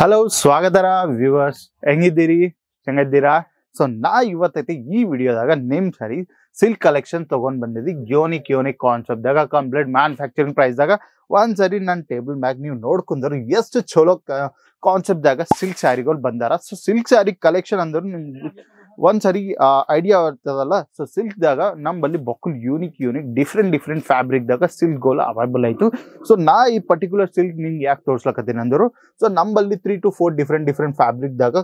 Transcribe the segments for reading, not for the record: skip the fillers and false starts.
Hello ಸ್ವಾಗತರ viewers ಹೆಂಗಿದ್ದೀರಿ ಹೆಂಗಿದ್ದೀರಾ so ನಾ ಇವತ್ತೈತಿ ಈ ವಿಡಿಯೋದಾಗ ನಿಮ್ ಸರಿ ಸಿಲ್ಕ್ ಕಲೆಕ್ಷನ್ ತಗೊಂಡ್ ಬಂದಿದ್ದಿ ಯೂನಿಕ್ ಕಾನ್ಸೆಪ್ಟ್ ದಾಗ ಕಂಪ್ಲೀಟ್ ಮ್ಯಾನುಫ್ಯಾಕ್ಚರಿಂಗ್ ಪ್ರೈಸ್ ದಾಗ ಒಂದ್ಸರಿ ನನ್ನ ಟೇಬಲ್ ಮ್ಯಾಗ ನೀವು ನೋಡ್ಕೊಂಡ್ರು ಎಷ್ಟು ಚಲೋ ಕಾನ್ಸೆಪ್ಟ್ ದಾಗ ಸಿಲ್ಕ್ ಸ್ಯಾರಿಗಳು ಬಂದಾರ ಸೊ ಸಿಲ್ಕ್ ಸ್ಯಾರಿ ಕಲೆಕ್ಷನ್ ಅಂದ್ರೆ ನಿಮ್ಗೆ ಒಂದ್ಸರಿ ಐಡಿಯಾ ಇರ್ತದಲ್ಲ ಸೊ ಸಿಲ್ಕ್ ದಾಗ ನಮ್ಮಲ್ಲಿ ಬೊಕ್ಕಲ್ ಯೂನಿಕ್ ಡಿಫ್ರೆಂಟ್ ಫ್ಯಾಬ್ರಿಕ್ ದಾಗ ಸಿಲ್ಕ್ ಗೋಲ್ ಅವೈಲೇಬಲ್ ಆಯ್ತು ಸೊ ನಾ ಈ ಪರ್ಟಿಕ್ಯುಲರ್ ಸಿಲ್ಕ್ ನಿಮ್ಗೆ ಯಾಕೆ ತೋರ್ಸ್ಲಕತ್ತೀನಿ ಅಂದ್ರು ಸೊ ನಮ್ಮಲ್ಲಿ 3 to 4 ಡಿಫ್ರೆಂಟ್ ಫ್ಯಾಬ್ರಿಕ್ ದಾಗ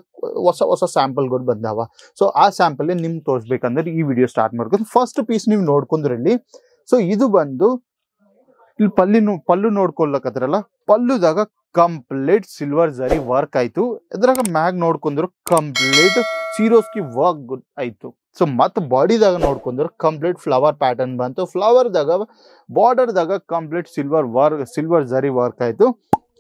ಹೊಸ ಸ್ಯಾಂಪಲ್ ಗಳು ಬಂದಾವ ಸೊ ಆ ಸ್ಯಾಂಪಲ್ ನಿಮ್ಗೆ ತೋರಿಸ್ಬೇಕಂದ್ರೆ ಈ ವಿಡಿಯೋ ಸ್ಟಾರ್ಟ್ ಮಾಡ್ಕೊಂಡು ಫಸ್ಟ್ ಪೀಸ್ ನೀವು ನೋಡ್ಕೊಂಡ್ರಲ್ಲಿ ಸೊ ಇದು ಬಂದು ಇಲ್ಲಿ ಪಲ್ಲು ನೋಡ್ಕೊಳ್ಲಕತ್ರಲ್ಲ ಪಲ್ಲುದಾಗ ಕಂಪ್ಲೀಟ್ ಸಿಲ್ವರ್ ಜರಿ ವರ್ಕ್ ಆಯ್ತು ಇದ್ರಾಗ ಮ್ಯಾಗ್ ನೋಡ್ಕೊಂಡ್ರು ಕಂಪ್ಲೀಟ್ ಸೀರೋಸ್ಕಿ ವರ್ಕ್ ಆಯ್ತು ಸೊ ಮತ್ ಬಾಡಿದಾಗ ನೋಡ್ಕೊಂಡ್ರು ಕಂಪ್ಲೀಟ್ ಫ್ಲವರ್ ಪ್ಯಾಟರ್ನ್ ಬಂತು ಫ್ಲವರ್ದಾಗ ಬಾರ್ಡರ್ದಾಗ ಕಂಪ್ಲೀಟ್ ಸಿಲ್ವರ್ ಜರಿ ವರ್ಕ್ ಆಯ್ತು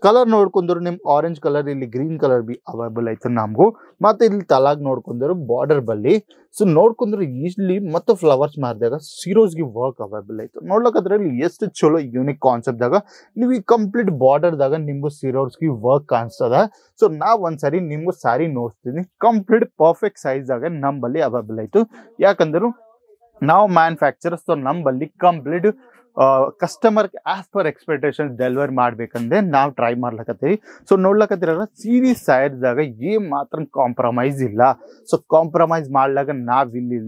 ಕಲರ್ ನೋಡ್ಕೊಂಡ್ರು ನಿಮ್ ಆರೆಂಜ್ ಕಲರ್ ಇಲ್ಲಿ ಗ್ರೀನ್ ಕಲರ್ ಬಿ ಅವೈಲೇಬಲ್ ಆಯ್ತು ನಮಗೂ ಮತ್ತೆ ಇಲ್ಲಿ ತಲಾಗ್ ನೋಡ್ಕೊಂಡ್ರು ಬಾರ್ಡರ್ ಬಲ್ಲಿ ಸೊ ನೋಡ್ಕೊಂಡ್ರು ಇಲ್ಲಿ ಮತ್ತೆ ಫ್ಲವರ್ಸ್ ಮಾರಿದಾಗ ಸೀರೋಸ್ಗೆ ವರ್ಕ್ ಅವೈಲೇಬಲ್ ಆಯ್ತು ನೋಡ್ಲಕ್ಕದ್ರಲ್ಲಿ ಎಷ್ಟು ಚಲೋ ಯೂನಿಕ್ ಕಾನ್ಸೆಪ್ಟ್ ದಾಗ ನೀವು ಈ ಕಂಪ್ಲೀಟ್ ಬಾರ್ಡರ್ ದಾಗ ನಿಮ್ಗೂ ಸೀರೋಸ್ಗೆ ವರ್ಕ್ ಕಾಣಿಸ್ತದ ಸೊ ನಾವ್ ಒಂದ್ಸರಿ ನಿಮ್ಗೂ ಸ್ಯಾರಿ ನೋಡ್ತೀನಿ ಕಂಪ್ಲೀಟ್ ಪರ್ಫೆಕ್ಟ್ ಸೈಜ್ ದಾಗ ನಮ್ಮಲ್ಲಿ ಅವೈಲೇಬಲ್ ಆಯ್ತು ಯಾಕಂದ್ರೆ ನಾವು ಮ್ಯಾನುಫ್ಯಾಕ್ಚರರ್ಸ್ ಸೊ ನಮ್ಮಲ್ಲಿ complete customer as per expectation delivery ಮಾಡ್ಬೇಕಂದ್ರೆ ನಾವು ಟ್ರೈ ಮಾಡ್ಲಕತ್ತೀವಿ ಸೊ ನೋಡ್ಲಕತ್ತಿರಲ್ಲ ಸೀರೀಸ್ ಸೈಜ್ದಾಗ ಏನ್ ಮಾತ್ರ ಕಾಂಪ್ರಮೈಸ್ ಇಲ್ಲ ಸೊ ಕಾಂಪ್ರಮೈಸ್ ಮಾಡ್ಲಾಗ ನಾವಿಲ್ಲಿ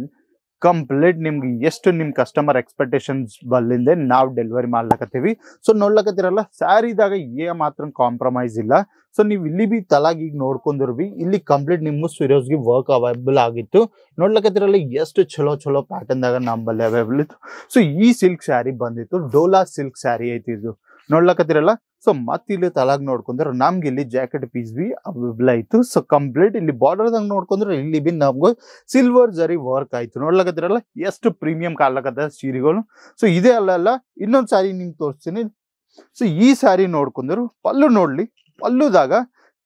ಕಂಪ್ಲೀಟ್ ನಿಮ್ಗೆ ಎಷ್ಟು ನಿಮ್ ಕಸ್ಟಮರ್ ಎಕ್ಸ್ಪೆಕ್ಟೇಷನ್ಸ್ ಬಲ್ಲಿಂದೆ ನಾವು ಡೆಲಿವರಿ ಮಾಡ್ಲಕತ್ತೀವಿ ಸೊ ನೋಡ್ಲಕತ್ತಿರಲ್ಲ ಸ್ಯಾರಿದಾಗ ಏನ್ ಮಾತ್ರ ಕಾಂಪ್ರಮೈಸ್ ಇಲ್ಲ ಸೊ ನೀವು ಇಲ್ಲಿ ಬಿ ತಲಾಗಿ ಈಗ ನೋಡ್ಕೊಂಡ್ರು ಬಿ ಇಲ್ಲಿ ಕಂಪ್ಲೀಟ್ ನಿಮ್ಗೂ ಸಿರೋಸ್ಗೆ ವರ್ಕ್ ಅವೈಲೇಬಲ್ ಆಗಿತ್ತು ನೋಡ್ಲಕತ್ತಿರಲ್ಲ ಎಷ್ಟು ಚಲೋ ಪ್ಯಾಟರ್ನ್ ದಾಗ ನಮ್ಮಲ್ಲಿ ಅವೈಲೇಬಲ್ ಇತ್ತು ಸೊ ಈ ಸಿಲ್ಕ್ ಸ್ಯಾರಿ ಬಂದಿತ್ತು ಡೋಲಾ ಸಿಲ್ಕ್ ಸ್ಯಾರಿ ಐತಿ ಇದು ನೋಡ್ಲಕತ್ತಿರಲ್ಲ ಸೊ ಮತ್ತೆ ಇಲ್ಲಿ ತಲಾಗ್ ನೋಡ್ಕೊಂಡ್ರೆ ನಮ್ಗೆ ಇಲ್ಲಿ ಜಾಕೆಟ್ ಪೀಸ್ ಬಿ ಅವೈಲೇಬಲ್ ಆಯ್ತು ಸೊ ಕಂಪ್ಲೀಟ್ ಇಲ್ಲಿ ಬಾರ್ಡರ್ದಾಗ ನೋಡ್ಕೊಂಡ್ರೆ ಇಲ್ಲಿ ಬಿ ನಮ್ಗೆ ಸಿಲ್ವರ್ ಜರಿ ವರ್ಕ್ ಆಯ್ತು ನೋಡ್ಲಕತ್ತಿರಲ್ಲ ಎಷ್ಟು ಪ್ರೀಮಿಯಂ ಕಾಣ್ಲಕತ್ತ ಸೀರೆಗಳು ಸೊ ಇದೇ ಅಲ್ಲ ಇನ್ನೊಂದ್ ಸ್ಯಾರಿ ನಿಮ್ಗೆ ತೋರಿಸ್ತೀನಿ ಸೊ ಈ ಸ್ಯಾರಿ ನೋಡ್ಕೊಂಡ್ರು ಪಲ್ಲು ನೋಡ್ಲಿ ಪಲ್ಲುದಾಗ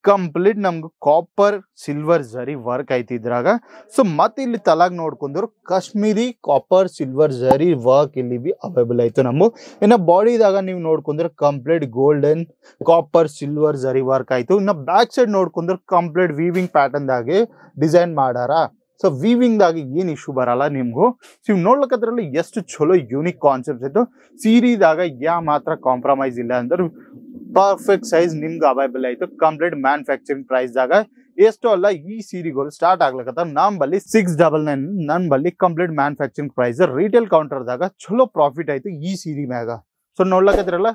ಕಂಪ್ಲೀಟ್ ನಮ್ಗೆ ಕಾಪರ್ ಸಿಲ್ವರ್ ಜರಿ ವರ್ಕ್ ಐತಿ ಇದ್ರಾಗ ಸೊ ಮತ್ತೆ ಇಲ್ಲಿ ತಲಾಗ್ ನೋಡ್ಕೊಂಡ್ರು ಕಾಶ್ಮೀರಿ ಕಾಪರ್ ಸಿಲ್ವರ್ ಜರಿ ವರ್ಕ್ ಇಲ್ಲಿ ಬಿ ಅವೈಲೇಬಲ್ ಆಯ್ತು ನಮ್ಮ ಇನ್ನ ಬಾಡಿದಾಗ ನೀವು ನೋಡ್ಕೊಂಡ್ರೆ ಕಂಪ್ಲೀಟ್ ಗೋಲ್ಡನ್ ಕಾಪರ್ ಸಿಲ್ವರ್ ಜರಿ ವರ್ಕ್ ಆಯ್ತು ಇನ್ನ ಬ್ಯಾಕ್ ಸೈಡ್ ನೋಡ್ಕೊಂಡ್ರೆ ಕಂಪ್ಲೀಟ್ ವೀವಿಂಗ್ ಪ್ಯಾಟರ್ನ್ ದಾಗೆ ಡಿಸೈನ್ ಮಾಡಾರ ಸೊ ವೀವಿಂಗ್ ದಾಗ ಏನ್ ಇಶ್ಯೂ ಬರಲ್ಲ ನಿಮ್ಗೂ ನೀವು ನೋಡ್ಲಕ್ಕದ್ರಲ್ಲಿ ಎಷ್ಟು ಚಲೋ ಯೂನಿಕ್ ಕಾನ್ಸೆಪ್ಟ್ ಇತ್ತು ಸೀರಿದಾಗ ಯಾ ಮಾತ್ರ ಕಾಂಪ್ರಮೈಸ್ ಇಲ್ಲ ಅಂದ್ರೆ ಪರ್ಫೆಕ್ಟ್ ಸೈಜ್ ನಿಮ್ಗೆ ಅವೈಲೇಬಲ್ ಆಯ್ತು ಕಂಪ್ಲೀಟ್ ಮ್ಯಾನುಫ್ಯಾಕ್ಚರಿಂಗ್ ಪ್ರೈಸ್ ದಾಗ ಎಷ್ಟು ಅಲ್ಲ ಈ ಸೀರೆಗಳು ಸ್ಟಾರ್ಟ್ ಆಗ್ಲಕತ್ತ ನಮ್ಮಲ್ಲಿ 699 ನನ್ ಬಲ್ಲಿ complete manufacturing price retail counter ದಾಗ ಚಲೋ ಪ್ರಾಫಿಟ್ ಆಯ್ತು ಈ ಸೀರೆ ಮ್ಯಾಗ ಸೊ ನೋಡ್ಲಕತ್ತಿರಲ್ಲ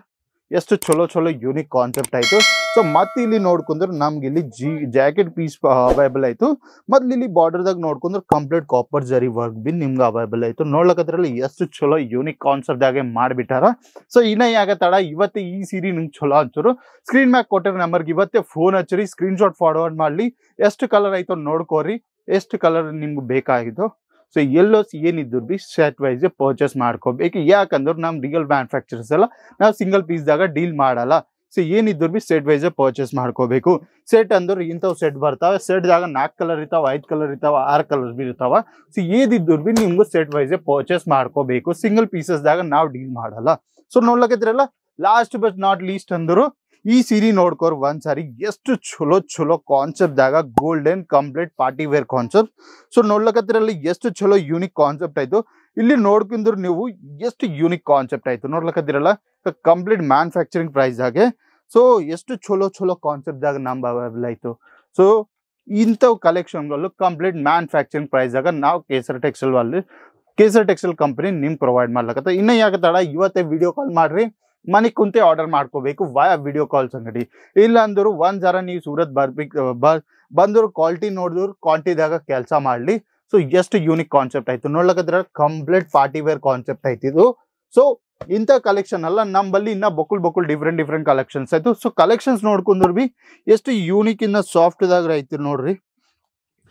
ಎಷ್ಟು ಚಲೋ ಯೂನಿಕ್ ಕಾನ್ಸೆಪ್ಟ್ ಆಯ್ತು ಸೊ ಮತ್ತೆ ಇಲ್ಲಿ ನೋಡ್ಕೊಂಡ್ರೆ ನಮ್ಗೆ ಇಲ್ಲಿ ಜಾಕೆಟ್ ಪೀಸ್ ಅವೈಲೇಬಲ್ ಆಯ್ತು ಮತ್ತೆ ಇಲ್ಲಿ ಬಾರ್ಡರ್ದಾಗ ನೋಡ್ಕೊಂಡ್ರೆ ಕಂಪ್ಲೀಟ್ ಕಾಪರ್ ಜರಿ ವರ್ಕ್ ಬಿ ನಿಮ್ಗೆ ಅವೈಲೇಬಲ್ ಆಯ್ತು ನೋಡ್ಲಕದ್ರಲ್ಲಿ ಎಷ್ಟು ಚಲೋ ಯೂನಿಕ್ ಕಾನ್ಸೆಪ್ಟ್ ದಾಗೆ ಮಾಡ್ಬಿಟ್ಟಾರ ಸೊ ಇನ್ನ ಯಾಕ ತಡ ಇವತ್ತೇ ಈ ಸೀರೆ ನಿಮ್ಗೆ ಚಲೋ ಹಚ್ಚರು ಸ್ಕ್ರೀನ್ ಮ್ಯಾಗ್ ಕೊಟ್ಟಿರೋ ನಂಬರ್ಗೆ ಇವತ್ತೇ ಫೋನ್ ಹಚ್ಚಿರಿ ಸ್ಕ್ರೀನ್ ಶಾಟ್ ಫಾರ್ವರ್ಡ್ ಮಾಡ್ಲಿ ಎಷ್ಟು ಕಲರ್ ಆಯ್ತು ನೋಡ್ಕೋರಿ ಎಷ್ಟು ಕಲರ್ ನಿಮ್ಗೆ ಬೇಕಾಗಿತ್ತು ಸೊ ಎಲ್ಲೋ ಏನಿದ್ರು ಬಿ ಸೆಟ್ ವೈಸ್ ಪರ್ಚೇಸ್ ಮಾಡ್ಕೋಬೇಕು ಯಾಕಂದ್ರೆ ನಮ್ ರಿಯಲ್ ಮ್ಯಾನುಫ್ಯಾಕ್ಚರರ್ಸ್ ಎಲ್ಲ ನಾವು ಸಿಂಗಲ್ ಪೀಸ್ ದಾಗ ಡೀಲ್ ಮಾಡಲ್ಲ ಸೊ ಏನಿದ್ರು ಬಿ ಸೆಟ್ ವೈಸ್ ಪರ್ಚೇಸ್ ಮಾಡ್ಕೋಬೇಕು ಸೆಟ್ ಅಂದ್ರೆ ಇಂಥವ್ ಸೆಟ್ ಬರ್ತಾವೆ ಸೆಟ್ ದಾಗ 4 ಕಲರ್ ಇರ್ತಾವ 5 ಕಲರ್ ಇರ್ತಾವ 6 ಕಲರ್ ಬಿ ಇರ್ತಾವ ಸೊ ಏದಿದ್ರು ಬಿ ನಿಮ್ಗೂ ಸೆಟ್ ವೈಸ್ ಪರ್ಚೇಸ್ ಮಾಡ್ಕೋಬೇಕು ಸಿಂಗಲ್ ಪೀಸಸ್ ದಾಗ ನಾವು ಡೀಲ್ ಮಾಡಲ್ಲ ಸೊ ನೋಡ್ಲಕತ್ತಿರಲ್ಲ ಲಾಸ್ಟ್ ಬಟ್ ನಾಟ್ ಲೀಸ್ಟ್ ಅಂದ್ರು ಈ ಸೀರೆ ನೋಡ್ಕೋರ್ ಒಂದ್ಸಾರಿ ಎಷ್ಟು ಚಲೋ ಕಾನ್ಸೆಪ್ಟ್ ದಾಗ golden complete party wear concept so ನೋಡ್ಲಕತ್ತಿರಲ್ಲಿ ಎಷ್ಟು ಚಲೋ ಯೂನಿಕ್ ಕಾನ್ಸೆಪ್ಟ್ ಆಯ್ತು ಇಲ್ಲಿ ನೋಡ್ಕೊಂಡ್ರು ನೀವು ಎಷ್ಟು ಯೂನಿಕ್ ಕಾನ್ಸೆಪ್ಟ್ ಆಯ್ತು ನೋಡ್ಲಕತ್ತಿರಲ್ಲ ಕಂಪ್ಲೀಟ್ ಮ್ಯಾನುಫ್ಯಾಕ್ಚರಿಂಗ್ ಪ್ರೈಸ್ ಆಗೆ ಸೊ ಎಷ್ಟು ಚಲೋ ಕಾನ್ಸೆಪ್ಟ್ ದಾಗ ನಮ್ ಅವೈಲೇಬಲ್ ಆಯ್ತು ಸೊ ಇಂಥವ್ ಕಲೆಕ್ಷನ್ಗಳು ಕಂಪ್ಲೀಟ್ ಮ್ಯಾನುಫ್ಯಾಕ್ಚರಿಂಗ್ ಪ್ರೈಸ್ ಆಗ ನಾವು ಕೇಸರ್ ಟೆಕ್ಸ್ಟೈಲ್ ಕಂಪನಿ ನಿಮ್ಗೆ ಪ್ರೊವೈಡ್ ಮಾಡ್ಲಕತ್ತ ಇನ್ನ ಯಾಕೆ ತಡ ಇವತ್ತೇ ವಿಡಿಯೋ ಕಾಲ್ ಮಾಡ್ರಿ ಮನೆ ಕುಂತೆ ಆರ್ಡರ್ ಮಾಡ್ಕೋಬೇಕು ವಯಾ ವಿಡಿಯೋ ಕಾಲ್ಸ್ ಅಂಗಡಿ ಇಲ್ಲ ಅಂದ್ರು ಒಂದ್ ಜರ ನೀವು ಸೂರತ್ ಬಂದ್ರು ಕ್ವಾಲಿಟಿ ನೋಡಿದ್ರು ಕ್ವಾಂಟಿಟಿದಾಗ ಕೆಲಸ ಮಾಡ್ಲಿ ಸೊ ಎಷ್ಟು ಯೂನಿಕ್ ಕಾನ್ಸೆಪ್ಟ್ ಆಯ್ತು ನೋಡ್ಲಕದ್ರ ಕಂಪ್ಲೀಟ್ ಪಾರ್ಟಿ ವೇರ್ ಕಾನ್ಸೆಪ್ಟ್ ಆಯ್ತಿದು ಸೊ ಇಂಥ ಕಲೆಕ್ಷನ್ ಅಲ್ಲ ನಮ್ಮಲ್ಲಿ ಇನ್ನ ಬೊಕ್ಕುಲ್ ಡಿಫ್ರೆಂಟ್ ಕಲೆಕ್ಷನ್ಸ್ ಆಯ್ತು ಸೊ ಕಲೆಕ್ಷನ್ಸ್ ನೋಡ್ಕೊಂಡ್ರು ಬಿ ಎಷ್ಟು ಯೂನಿಕ್ ಇನ್ನ ಸಾಫ್ಟ್ ದಾಗ ಐತಿ ನೋಡ್ರಿ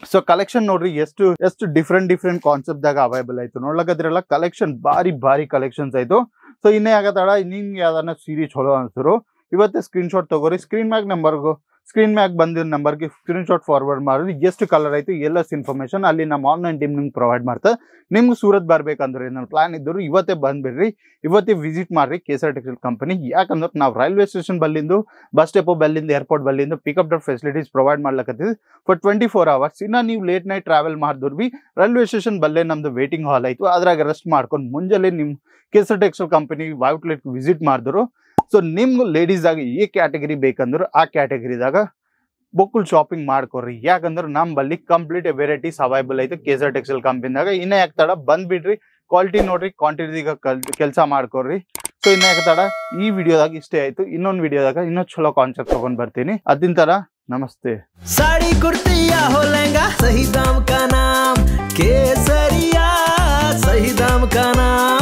ಸೊ ಕಲೆಕ್ಷನ್ ನೋಡ್ರಿ ಎಷ್ಟು ಡಿಫ್ರೆಂಟ್ ಕಾನ್ಸೆಪ್ಟ್ ದಾಗ ಅವೈಲೇಬಲ್ ಆಯ್ತು ನೋಡ್ಲಕದ್ರಲ್ಲ ಕಲೆಕ್ಷನ್ ಭಾರಿ ಕಲೆಕ್ಷನ್ಸ್ ಆಯ್ತು ಸೊ ಇನ್ನೇ ಆಗತ್ತಡ ನಿಮ್ಗೆ ಯಾವ್ದಾನ ಸೀರೆ ಚಲೋ ಅನ್ಸರು ಇವತ್ತೇ ಸ್ಕ್ರೀನ್ ಶಾಟ್ ತಗೋರಿ ಸ್ಕ್ರೀನ್ ಮ್ಯಾಗ್ ನಂಬರ್ಗು ಸ್ಕ್ರೀನ್ ಮ್ಯಾಗ್ ಬಂದಿರೋ ನಂಬರ್ಗೆ ಸ್ಕ್ರೀನ್ ಶಾಟ್ ಫಾರ್ವರ್ಡ್ ಮಾಡಿದ್ರೆ ಎಷ್ಟು ಕಲರ್ ಐತೆ ಎಲ್ಲ ಇನ್ಫಾರ್ಮೇಶನ್ ಅಲ್ಲಿ ನಮ್ಮ ಆನ್ಲೈನ್ ಟೀಮ್ ನಿಮ್ಗೆ ಪ್ರೊವೈಡ್ ಮಾಡ್ತಾರೆ. ನಿಮ್ಗೆ ಸೂರತ್ ಬರ್ಬೇಕಂದ್ರೆ ಏನಾದ್ರು ಪ್ಲಾನ್ ಇದ್ದರು ಇವತ್ತೇ ಬಂದ್ಬಿಡ್ರಿ, ಇವತ್ತೇ ವಿಸಿಟ್ ಮಾಡ್ರಿ KSR ಟೆಕ್ಸ್ಟೈಲ್ ಕಂಪನಿ. ಯಾಕಂದ್ರೆ ನಾವು ರೈಲ್ವೆ ಸ್ಟೇಷನ್ ಬಲ್ಲಿಂದು, ಬಸ್ ಡೆಪೋ ಬಲ್ಲಿಂದ, ಏರ್ಪೋರ್ಟ್ ಬಲ್ಲಿಂದ ಪಿಕಪ್ ಡ್ರಾಪ್ ಫೆಸಿಲಿಟೀಸ್ ಪ್ರೊವೈಡ್ ಮಾಡ್ಲಕತ್ತಿದ್ವಿ ಫಾರ್ 24 hours. ಇನ್ನ ನೀವು ಲೇಟ್ ನೈಟ್ ಟ್ರಾವೆಲ್ ಮಾಡಿದ್ರು ಬಿ ರೈಲ್ವೆ ಸ್ಟೇಷನ್ ಬಲ್ಲೇ ನಮ್ದು ವೇಟಿಂಗ್ ಹಾಲ್ ಆಯ್ತು, ಅದ್ರಾಗ ರೆಸ್ಟ್ ಮಾಡ್ಕೊಂಡು ಮುಂಜಾನೆ ನಿಮ್ KSR textile company outlet visit ಮಾಡಿದ್ರು. ಸೊ ನಿಮ್ಗೆ ಲೇಡೀಸ್ ಆಗಿ ಈ ಕ್ಯಾಟಗರಿ ಬೇಕಂದ್ರೆ ಆ ಕ್ಯಾಟಗರಿದಾಗ ಬೊಕ್ಕುಲ್ ಶಾಪಿಂಗ್ ಮಾಡ್ಕೊಡ್ರಿ. ಯಾಕಂದ್ರೆ ನಮ್ಮಲ್ಲಿ ಕಂಪ್ಲೀಟ್ ವೆರೈಟೀಸ್ ಅವೈಬಲ್ ಐತೆ KSR ಟೆಕ್ಸ್ಟೈಲ್ ಕಂಪನಿದಾಗ. ಇನ್ನ ಯಾಕೆ ತಡ ಬಂದ್ಬಿಡ್ರಿ, ಕ್ವಾಲಿಟಿ ನೋಡ್ರಿ, ಕ್ವಾಂಟಿಟಿಗ ಕೆಲಸ ಮಾಡ್ಕೊಡ್ರಿ. ಸೊ ಇನ್ನ ಯಾಕೆ ತಡ, ಈ ವಿಡಿಯೋದಾಗ ಇಷ್ಟೇ ಆಯ್ತು. ಇನ್ನೊಂದು ವಿಡಿಯೋದಾಗ ಇನ್ನೊಂದು ಚಲೋ ಕಾನ್ಸೆಪ್ಟ್ ತಗೊಂಡ್ ಬರ್ತೀನಿ. ಅದಿನ ತರ ನಮಸ್ತೆ. साड़ी कुर्ती या हो लहंगा, सही दाम का नाम केसरिया, सही दाम का नाम।